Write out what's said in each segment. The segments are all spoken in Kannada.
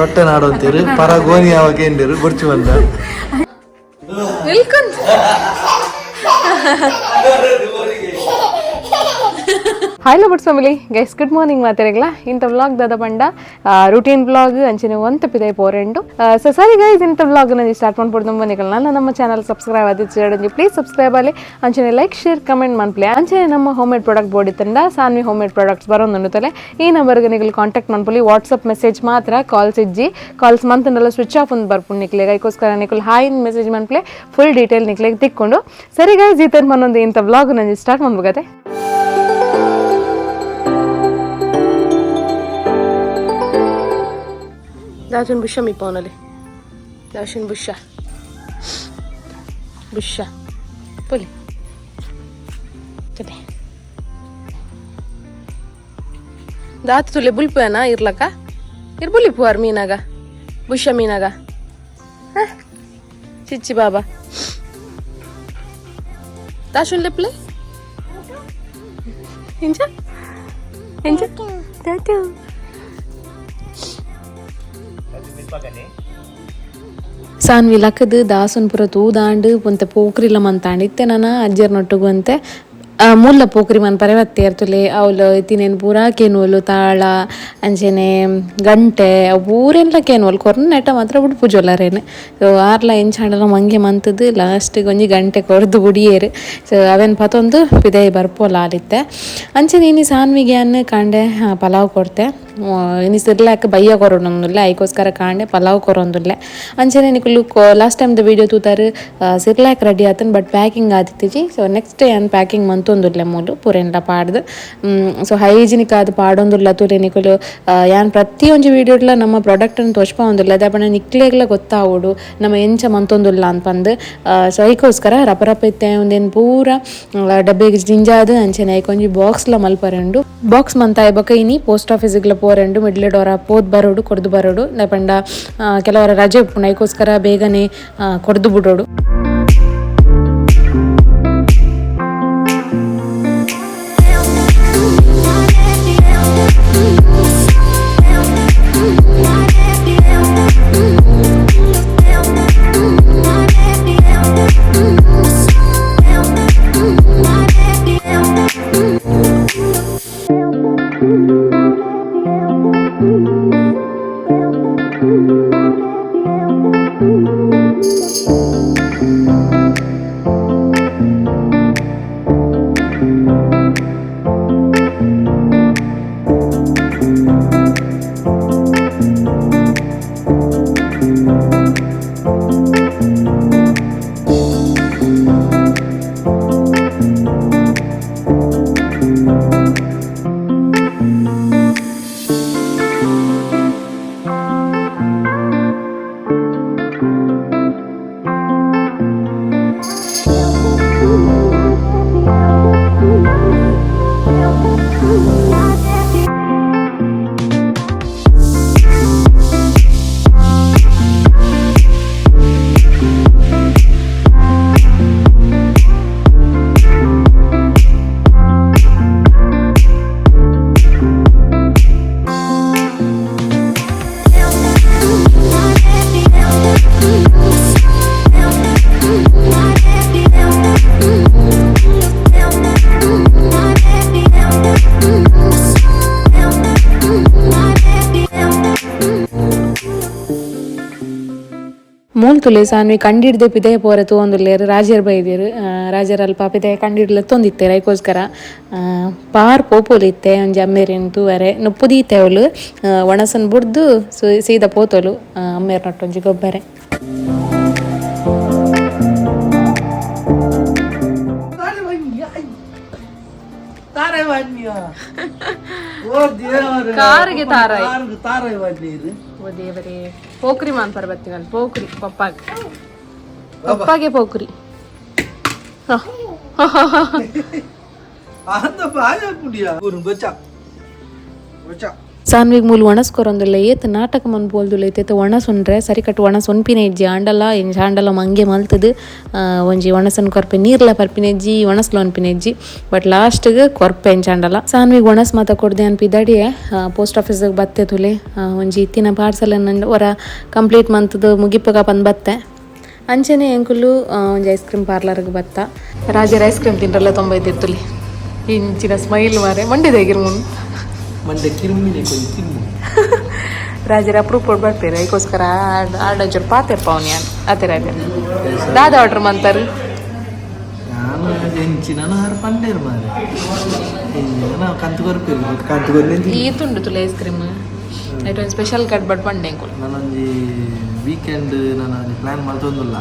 ಹೊಟ್ಟೆ ನಾಡೋಂತೀರು ಪರ ಗೋನಿ ಯಾವಾಗ ಏನಿರು ಗುರ್ಚು ಬಂದ welcome. Hi lovers family guys good morning ಮಾತಾಡಲ್ಲ ಇಂಥ ವ್ಲಾಗ್ ದಾದ ಪಂಡ ರೂಟೀನ್ ವ್ಲಾಗ್ ಅಂಚನೆ ಒಂತ ಪಿದೆ ಪೋರೆಂಡು ಸೊ ಸರಿ ಗೈಸ್ ಇಂಥ ವ್ಲಾಗ್ ನಾನು ಸ್ಟಾರ್ಟ್ ಮಾಡ್ಬಿಡ್ದು ಬಂದಿಕಲ್ಲ ನಾನು ನಮ್ಮ ಚಾನಲ್ ಸಬ್ಸ್ಕ್ರೈಬ್ ಆದಿತ್ತು ಪ್ಲೀಸ್ ಸಬ್ಸ್ಕ್ರೈಬ್ ಅಲ್ಲಿ ಅಂಚನೆ ಲೈಕ್ ಶೇರ್ ಕಮೆಂಟ್ ಮನ್ಪ್ಲೆ ಅಂಚನೆ ನಮ್ಮ ಹೋಮ್ ಮೇಡ್ ಪ್ರಾಡಕ್ಟ್ ಬೋರ್ಡ್ ಇತ್ತಂಡ ಸಾನ್ವಿ ಹೋಮ್ ಮೇಡ್ ಪ್ರಾಡಕ್ಟ್ಸ್ ಬರೋಂದುಂಡುತ್ತಲೆ ಈ ನಂಬರ್ಗೆ ನೀವು ಕಾಂಟ್ಯಾಕ್ಟ್ ಮಾಡ್ಕೊಳ್ಳಿ ವಾಟ್ಸಪ್ ಮೆಸೇಜ್ ಮಾತ್ರ ಕಾಲ್ಸ್ ಇಜ್ಜಿ ಕಾಲ್ಸ್ ಮಂತಂಡೆಲ್ಲ ಸ್ವಿಚ್ ಆಫ್ ಒಂದು ಬರ್ಪುಂಡು ನಿಕ್ಲೆ ಅದಕ್ಕೋಸ್ಕರ ನಿಕ್ಕಲು ಹಾಯ್ ಮೆಸೇಜ್ ಮನ್ಪ್ಲೆ ಫುಲ್ ಡೀಟೇಲ್ ನಿಕ್ಲೆಗೆ ತಿಕ್ಕೊಂಡು ಸರಿ ಗೈಸ್ ಈ ಥರ ಮನೊಂದು ಇಂಥ ವ್ಲಾಗ್ ನಾನು start ಮಾಡ್ಬೋಗತ್ತೆ. Dasun busha mi paunali. Dasun busha. Busha. Puli. Tade. Daat tule bulpu na irlaka. Irbuli puar minaga. Busha minaga. Ha? Chichi baba. Dasun leple? Inja? Inja? Tatu. Sanvi ಲಕ್ಕದು ದಾಸನ್ ಪುರ ತೂದಾಂಡು ಪೊಂತೆ ಪೋಕ್ರಿಲ ಮಂತಾಂಡಿತ್ತೆ ನಾನು ಅಜ್ಜರ್ ನೊಟ್ಟುಗು ಅಂತೆ ಮುಲ್ಲ ಪೋಕ್ರಿ ಮನ್ ಪರವತ್ತೆ ಇರ್ತಲೆ ಅವಳು ತಿನೇನು ಪೂರಾ ಕೇನುವಲು ತಾಳ ಅಂಚೆನೆ ಗಂಟೆ ಊರೆಲ್ಲ ಕೇನುವಲ್ ಕೊರ್ನೆಟ ಮಾತ್ರ ಉಡುಪು ಜೊಲ್ಲರೇನೆ ಸೊ ಆರ್ಲ ಎಂಚಾಂಡಲ ಮಂಗೆ ಮಂತದ್ದು ಲಾಸ್ಟಿಗೆ ಒಂಜಿ ಗಂಟೆ ಕೊರ್ದು ಬುಡಿಯೇರು ಸೊ ಅವೇನು ಪತೊಂದು ಪಿದೆ ಬರ್ಪೋಲ್ಲ ಆಲಿತ್ತೆ ಅಂಚೆನೆ ಇನಿ ಸಾನ್ವಿಗೆ ಅನ್ನ ಕಾಂಡೆ ಪಲಾವ್ ಕೊಡ್ತೆ ಇನಿ ಸಿರ್ಲಾಕ್ ಬಯ್ಯ ಕೊರೋನೊಂದುಲ್ಲ ಐಕೋಸ್ಕರ ಕಾಂಡೆ ಪಲಾವ್ ಕೊರೊಂದುಲ್ಲೆ ಅಂಚನೆ ನಿಕುಲು ಲಾಸ್ಟ್ ಟೈಮ್ ದ ವಿಡಿಯೋ ತೂತಾರು ಸಿರ್ಲಾಕ್ ರೆಡಿ ಆತನ್ ಬಟ್ ಪ್ಯಾಕಿಂಗ್ ಆದಿತ್ತಿಜಿ so next day unpacking ಮಂತೊಂದುಲ್ಲೆ ಮೂಲು ಪೂರೆಂಡ ಪಾಡ್ದು ಸೊ ಹೈಜಿನಿಕ್ ಆದ ಪಾಡೊಂದುಲ್ಲ ತೂಲೆ ನಿಕುಲು ಯಾನ್ ಪ್ರತಿಯೊಂದು ವಿಡಿಯೋಡ್ಲ ನಮ್ಮ ಪ್ರಾಡಕ್ಟನ್ನು ತೋಚ್ಪಾ ಒಂದುಲ್ಲ ಅದಾಪಣ ನಿಕ್ಲೆಗ್ಲ ಗೊತ್ತಾವೋಡು ನಮ್ಮ ಎಂಚ ಮಂತೊಂದುಲ್ಲ ಅನ್ಪಂದು ಸೊ ಐಕೋಸ್ಕರ ರಪರಪ ಇತ್ತೆ ಒಂದೇನು ಪೂರ ಡಬ್ಬೆಗೆ ಜಿಂಜಾದು ಅಂಚನೆ ಐಕೊಂಜಿ ಬಾಕ್ಸ್ಲ ಮಲ್ಪರೆಂಡು ಬಾಕ್ಸ್ ಮಂತ ಐಬಕ ಇನಿ ಪೋಸ್ಟ್ ಆಫೀಸಿಗ್ಲ ಪೋರೆಂಡು ಮಿಡ್ಲೆ ಡೋರ ಪೋದ್ ಬರೋಡು ಕೊಡ್ದು ಬರೋಡು ದಾಪಂಡ ಕೆಲವರ ರಜೆ ಉಪ್ಪುಂಡು ಐಕೋಸ್ಕರ ಬೇಗನೆ ಕೊಡ್ದು ಬಿಡೋಡು. ಮೂಲ್ತುಲೆ ಸಾನ್ವಿ ಕಂಡಿಡ್ದೆ ಪಿದೆ ಪೋರೆ ತೂಂದುಲ್ಲೇರು ರಾಜರ್ ಬೈದೇರು ರಾಜರ್ ಅಲ್ಪ ಪಿದೆ ಕಂಡಿಡ್ಲೆ ತೊಂದಿತ್ತೇರು ಐಕೋಸ್ಕರ ಪಾರ್ ಪೋಪೋಲಿತ್ತೆ ಒಂಜಿ ಅಮ್ಮೇರಿನ ತೂವರೆ ನುಪ್ಪುದೀತೆ ಅವಳು ಒಣಸನ್ ಬುಡ್ದು ಸೀದಾ ಪೋತೋಲು ಅಮ್ಮೇರ್ ನಟ್ಟೊಂಜಿ ಗೊಬ್ಬರೆ ಕಾರಿಗೆ ತಾರಾಯಿ ಓ ದೇವರೇ ಪೋಕ್ರಿ ಮಾನ್ಪರ್ ಬರ್ತೀವಲ್ಲ ಪೋಕ್ರಿ ಪಪ್ಪಾಗೆ ಪೋಕ್ರಿ ಸಾನ್ವಿಗ್ ಮೂಲ ಒಣಸ್ಕೊರೊಂದುಲ್ಲ ಏತ್ ನಾಟಕ ಮನ್ ಬೋಲ್ದುಲ್ಲ ಐತೆ ಒಣಸುಂಡ್ರೆ ಸರಿ ಕಟ್ಟು ಒಣಸ್ ಒನ್ಪಿನ ಇಜ್ಜಿ ಆಂಡಲ ಎಂಜ ಆಂಡಲ ಮಂಗೆ ಮಲ್ತದು ಒಂಜಿ ಒಣಸನ್ ಕೊರ್ಪೆ ನೀರ್ಲ ಪರ್ಪಿನೆಜ್ಜಿ ಒಣಸ್ಲ ಒನ್ಪಿನೆಜ್ಜಿ ಬಟ್ ಲಾಸ್ಟ್ಗೆ ಕೊರ್ಪೆ ಎಂಚಾಂಡಲ ಸಾನ್ವಿಗ್ ಒಣಸ್ ಮಾತ ಕೊಡ್ದೆ ಅನ್ಪಿದಡಿಯೇ ಪೋಸ್ಟ್ ಆಫೀಸ್ಗೆ ಬತ್ತೆ ತುಲೆ ಒಂಜಿ ಇತ್ತಿನ ಪಾರ್ಸಲ್ ಹೊರ ಕಂಪ್ಲೀಟ್ ಮಂತ್ದು ಮುಗಿಪಗ ಬಂದು ಬತ್ತೆ ಅಂಚನೆ ಎಂಕುಲು ಒಂಜಿ ಐಸ್ ಕ್ರೀಮ್ ಪಾರ್ಲರ್ಗೆ ಬತ್ತ ರಾಜರ ಐಸ್ ಕ್ರೀಮ್ ತಿಂಡ್ರಲ್ಲ 90 ತುಲಿ ಇಂಚಿನ ಸ್ಮೈಲ್ ಮಾರೆ ಮಂಡ್ಯದಾಗಿರ್ ಮುನ್ ಮಂಡ್ಯ ಕಿರುಮಿನೆ ತಿನ್ನು ರಾಜರ ಅಪ್ರೂವ್ ಕೊಡ್ ಬರ್ತೀರ ಅದಕ್ಕೋಸ್ಕರ ಆರ್ಡರ್ ಪಾತೆರ್ ಪವನಿ ಅತೆರ ದಾದ ಆರ್ಡರ್ ಮಂತಾರು ನಾನು ಹೆಂಚಿನ ಹಾರು ಪಂಡೇರು ಮಾರೆ ನಾವು ಕಂತುಗೊರ್ಪೇರು ಈ ತುಂಡು ತುಲೆ ಐಸ್ ಕ್ರೀಮ್ ಐಟ್ ಒಂದು ಸ್ಪೆಷಲ್ ಕಟ್ ಬಟ್ ಪಂಡೆ ಎಂಕುಲು ನಾನೊಂದು ವೀಕೆಂಡ್ ನಾನು ಪ್ಲಾನ್ ಮಾಡ್ತೊಂದಿಲ್ಲ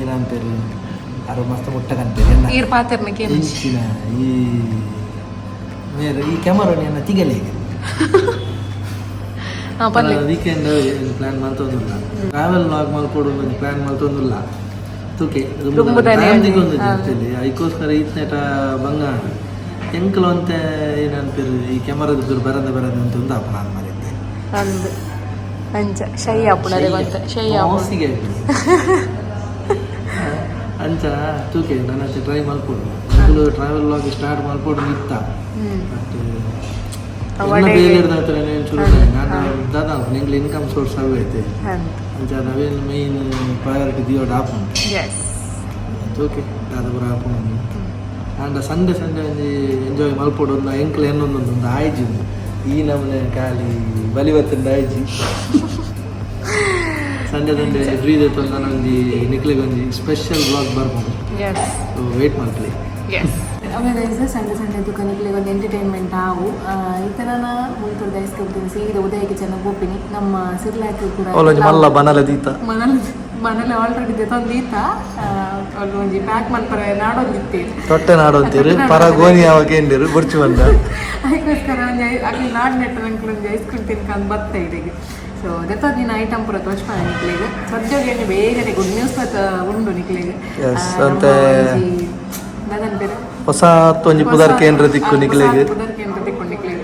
ಏನಂತೇಳಿ ಅರು ಮಸ್ತ್ ಮುಟ್ಟ ಕಂತೇಳಿ ಈರ್ ಪಾತೆರ್ನಕ್ಕೆ ಹೆಂಚಿನ ಈ ಕ್ಯಾಮರಾ ತಿಗಲೇ ವೀಕೆಂಡ್ ಪ್ಲಾನ್ ಮಾಡ್ತೊಂದಿಲ್ಲ ಟ್ರಾವೆಲ್ ಲಾಗ್ ಮಾಡ್ಕೊಡು ಪ್ಲಾನ್ ಮಾಡ್ತೊಂದಿಲ್ಲ ತೂಕೆ ಅದಕ್ಕೋಸ್ಕರ ಈತ್ನೇಟ ಬಂಗ ಎಂಕಲು ಅಂತ ಏನಂತೀರಿ ಈ ಕ್ಯಾಮರಾದ ಬರಂದ ಅಂತ ಒಂದು ಅಪ್ಪ ನಾನು ಮಾಡಿದ್ದೆ ಅಂಚ ಶೈ ಅಪ್ಪುಣರೆ ಬಂತ ಶೈ ಮೋಸಿಗೆ ಅಂಚ ತೂಕೆ ನನ್ನ ಹತ್ರ ಟ್ರೈ ಮಾಡ್ಕೊಡು ಮಕ್ಕಳು ಟ್ರಾವೆಲ್ ಲಾಗ್ ಸ್ಟಾರ್ಟ್ ಮಾಡ್ಕೊಡು ನಿಂತ ನಿಂಗ್ಲ ಇನ್ಕಮ್ ಸೋರ್ಸ್ ಆಗೈತೆ ಅಂಚ ನಾವೇನು ಮೈನ್ ಪ್ರಯಾರಿಟಿ ದಿಯೋಡ್ ಆಪುಂಟು ಓಕೆ ದಾದಪುರ ಆಪುಂಡು ಅಂಡ ಸಂಡೆ ಒಂಜಿ ಎಂಜಾಯ್ ಮಲ್ಪೋಡು ಒಂದು ಎಂಕ್ಲ ಏನೊಂದೊಂದು ಆಯ್ಜಿ ಈ ನಮ್ಮನೆ ಖಾಲಿ ಬಲಿವತ್ತಿಂದ ಆಯ್ಜಿ ಸಂಡೆ ಫ್ರೀ ಇತ್ತು ನಾನು ಒಂದು ನಿಕ್ಲಿಗೆ ಒಂದು ಸ್ಪೆಷಲ್ ಬ್ಲಾಗ್ ಬರ್ಬೋದು ವೇಟ್ ಮಾಡ್ತೀವಿ ಆಮೇಲೆ ಸಂಡೆ ದುಕಾನಿಗೆ ಒಂದು ಎಂಟರ್ಟೈನ್ಮೆಂಟ್ ಆವು ಈ ಥರ ಮುಂತುರ್ದು ಐಸ್ ಕ್ರೀಮ್ ಸೀದಾ ಉದಯಕ್ಕೆ ಚೆನ್ನಾಗಿ ಹೋಗ್ತೀನಿ ನಮ್ಮ ಸಿರ್ಲಾಕಿ ಕೂಡ ಮನೇಲಿ ಆಲ್ರೆಡಿ ತಂದೀತ ಅಲ್ಲಿ ಒಂಜಿ ಪ್ಯಾಕ್ ಮನ್ಪರೆ ನಾಡೋದಿತ್ತೆ ತೊಟ್ಟೆ ನಾಡೋಂತೀರಿ ಪರಗೋನಿ ಯಾವಾಗ ಏನಿರು ಗುರ್ಚಿ ಬಂದ ಅದಕ್ಕೋಸ್ಕರ ಒಂದು ಅಲ್ಲಿ ನಾಡು ನೆಟ್ಟ ನಂಗೆ ಒಂದು ಐಸ್ ಕ್ರೀಮ್ ತಿನ್ಕೊಂಡು ಬರ್ತಾ ಇದೀಗ ಸೊ ಅದಕ್ಕೆ ದಿನ ಐಟಮ್ ಪೂರ ತೋಚ್ಪಾನ ನಿಕ್ಲಿಗೆ ಸದ್ಯಗೆ ಬೇಗನೆ ಗುಡ್ ನ್ಯೂಸ್ ಉಂಡು ನಿಕ್ಲಿಗೆ ನಗನ್ ಬೇರೆ ಹೊಸ ಒಂಜಿ ಪುದರ್ ಕೇಂದ್ರ ದಿಕ್ಕು ನಿಕ್ಲಿಗೆ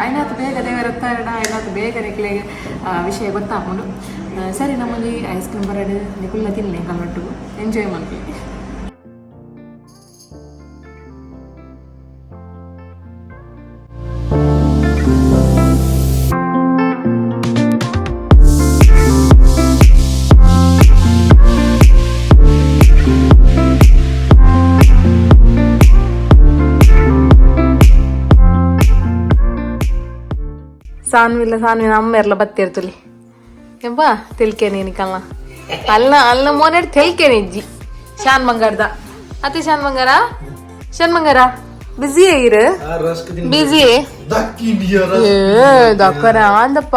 ಆಯ್ನಾತು ಬೇಗ ದೇವರ ಹತ್ತಾರಡ ಆಯ್ನಾತು ಬೇಗ ನಿಕ್ಲಿಗೆ ವಿಷಯ ಗೊತ್ತಾಗ್ಕೊಂಡು ಸರಿ ನಮ್ಮಲ್ಲಿ ಐಸ್ ಕ್ರೀಮ್ ಬರೋದು ನಿಕುಲ್ಲ ತಿನ್ನಿ ಕಲ್ಲೊಟ್ಟಿಗೂ ಎಂಜಾಯ್ ಮಾಡ್ತೀವಿ ಸಾನ್ವಿ ಅಮ್ಮ ಎಲ್ಲ ಬತ್ತಿರ್ತಲಿ ಎಂಬಾ ತಿಳ್ಕೆ ನೀನಿಕಲ್ಲ ಅಲ್ಲ ಮೋನೆಡ್ ತಿಳ್ಕೇನೆ ಇಜ್ಜಿ ಶಾನ್ ಮಂಗಾರ್ದ ಅತಿ ಶಾನ್ ಮಂಗಾರ ಬಿಸಿ ಇರು ಬಿಸಿ ದಕ್ಕರ ಅಂದಪ್ಪ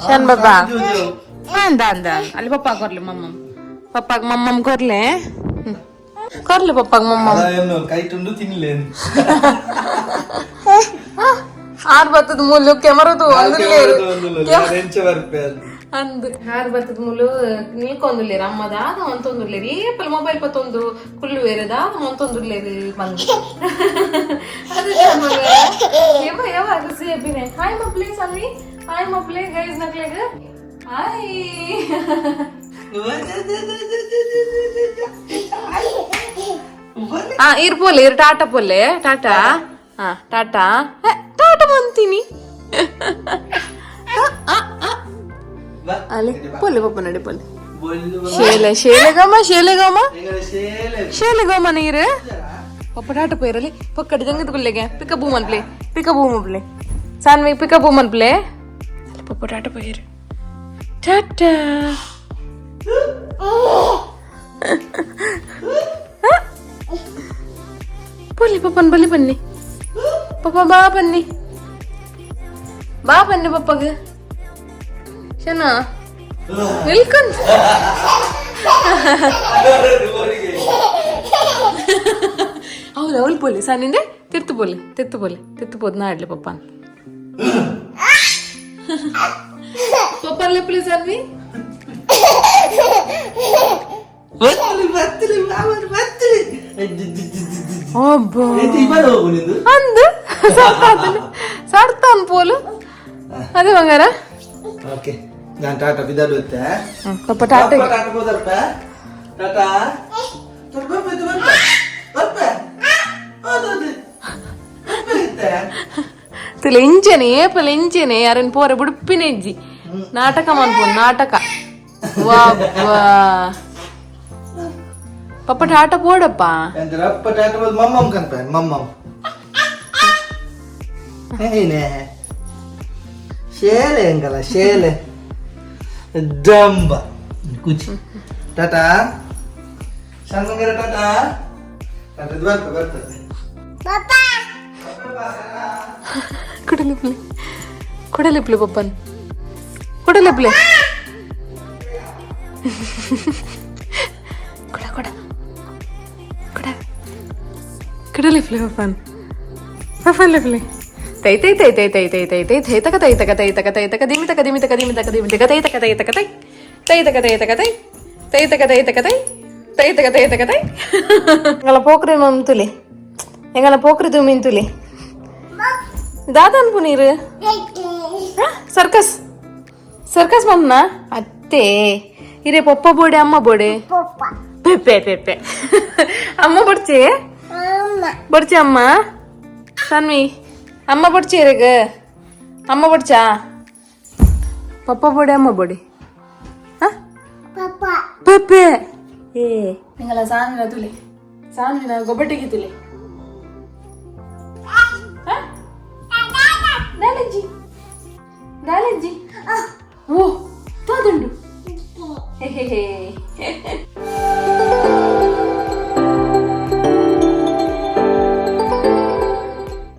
ಶಾನ್ ಬಾಬಾ ಅಂದ ಅಲ್ಲಿ ಪಪ್ಪ ಕೊರ್ಲಿ ಪಪ್ಪಾಗ ಮಮ್ಮಮ್ ಕೊರ್ಲೆ ಪಪ್ಪಾಗ ಮಮ್ಮಮ್ ಆರ್ ಬತ್ತದ ಮೂಲು ಕೆಮರದು ಅಂದ್ ಆರ್ ಬತ್ತದ ಮೂಲು ನಿಲ್ಕೊಂದುಲ್ಲೇರು ಅಮ್ಮದ ಆದ ಒಂತೊಂದುಲ್ಲೇರು ಏಪಲ್ ಮೊಬೈಲ್ ಪತ್ತೊಂದು ಕುಲ್ಲು ಬೇರೆದ ಒಂತೊಂದುಲ್ಲೇರು ಬಂದು ಅದು ಯಾವಾಗ ಸೇಪಿನೆ ಹಾಯ್ ಮಪ್ಲೆ ಸಾನ್ವಿ ಹಾಯ್ ಮಪ್ಲೆ ಗೈಸ್ ನಕ್ಲೆಗ ಹಾಯ್ ಇರ್ಬೋಲೆ ಇರ್ ಟಾಟಾ ಪೊಲ್ಲೆ ಟಾಟಾ ಟಾಟಾ ಟಾಟಾ ಅಂತೀನಿ ಅಲ್ಲಿ ಪೊಲ್ಲೆ ಪಪ್ಪ ನಡಿ ಪೊಲ್ಲೆ ಶೇಲೆಗೋಮ ನೀರು ಪಪ್ಪ ಟಾಟಾ ಪೋಯಿರಲಿ ಪಕ್ಕಡಿ ಜಂಗದ ಪಲ್ಲೆಗೆ ಪಿಕ ಬೂಮನ್ ಪ್ಲೇ ಸಾನ್ವಿ ಪಿಕ ಬೂಮನ್ ಪ್ಲೇ ಅಲ್ಲಿ ಪಪ್ಪ ಟಾಟಾ ಪೋಯಿರು ಟಾಟಾ ಪೊಲ್ಲಿ ಪಪ್ಪನ್ ಬಲ್ಲಿ ಬನ್ನಿ ಪಪ್ಪ ಬಾ ಬನ್ನಿ ಪಪ್ಪಗ ಶನ ವೆಲ್ಕಮ್ ಹೌದು ಅವಳು ಪೊಲಿ ಸಾನಿಂದೆ ತಿತ್ತು ಪೋದ್ ನಾಡ್ಲಿ ಪಪ್ಪನ್ ಪಪ್ಪನ್ಲೆ ಪ್ಲೀಸ್ ಸಾನ್ವಿ ಅಂದು ಸರ್ತಾನ್ ಪೋಲು ಅದೇ ಬಂಗಾರ. ಓಕೆ ನಾನು ಟಾಟಾ ಬಿದ್ದಾಡು ಇತ್ತೆ. ಪಪ್ಪ ಟಾಟಾ ಟಾಟಾ ಹೋದರ್ಪ ಟಾಟಾ ಲೆಂಚನೆ ಲೆಂಚನೆ ಯಾರನ್ ಪೋರೆ ಬುಡುಪಿನ ಇಜ್ಜಿ ನಾಟಕ ಮನ್ಪೋನ್ ನಾಟಕ. ಪಪ್ಪ ಟಾಟಾ ಪೋಡಪ್ಪ. ರಪ್ಪ ಟಾಟಾ ಬೋದು ಮಮ್ಮಮ್ ಕನ್ಪ ಮಮ್ಮಮ್ ಏನೇ ಶೇಲೆ ಎಂಗಲ್ಲ ಶೇಲೆ ದಂಬ ಕುಚಿ ಟಾಟಾ ಸಂಗಂಗರ ಟಾಟಾ ಅದು ಬರ್ತದೆ. ಕೊಡಲಿಪ್ಲೆ ಪಪ್ಪನ್ ಕೊಡಲಿಪ್ಲೆ ಕೊಡ ಕೊಡ ಕೊಡ ಕೊಡಲಿಪ್ಲೆ ಪಪ್ಪನ್ ಪಪ್ಪಲಿಪ್ಲೆ ತೈ ತೈ ತೈ ತೈ ತೈ ತೈ ತೈ ತೈ ತೈ ತಕ ತೈ ತಕ ತೈ ತಕ ತೈ ತಕ ದಿಮಿ ತಕ ದಿಮಿ ತಕ ದಿಮಿ ತಕ ದಿಮಿ ತಕ ತೈ ತಕ ತೈ ತಕ ತೈ ತೈ ತಕ ತೈ ತಕ ತೈ ತೈ ತಕ ತೈ ತಕ ತೈ ತೈ ತಕ ತೈ ತಕ ತೈ ಎಂಗಲ ಪೋಕ್ರಿ ಮಂತುಲಿ ಎಂಗಲ ಪೋಕ್ರಿ ತುಮಿಂತುಲಿ ದಾದನ್ ಪುನೀರ್ ಸರ್ಕಸ್ ಸರ್ಕಸ್ ಮಮ್ಮನ ಅತ್ತೆ ಇರೇ ಪಪ್ಪ ಬೋಡೆ ಅಮ್ಮ ಬೋಡೆ ಪೆಪ್ಪೆ ಪೆಪ್ಪೆ ಅಮ್ಮ ಬಡ್ಚೆ ಬಡ್ಚೆ ಅಮ್ಮ ಸಾನ್ವಿ ಅಮ್ಮ ಬಡ್ಚೆ ಇರಗ ಅಮ್ಮ ಬಡ್ಚಾ ಪಪ್ಪ ಬೋಡೆ ಅಮ್ಮ ಬೋಡೆ ಪೆಪ್ಪೆ ಏ ನಿಂಗಲ್ಲ ಸಾನ್ವಿನ ತುಲಿ ಸಾನ್ವಿನ ಗೊಬ್ಬಟ್ಟಿಗೆ ತುಲಿ ದಾಲಜ್ಜಿ ದಾಲಜ್ಜಿ ಓ ತೋದುಂಡು ಹೇ ಹೇ ಹೇ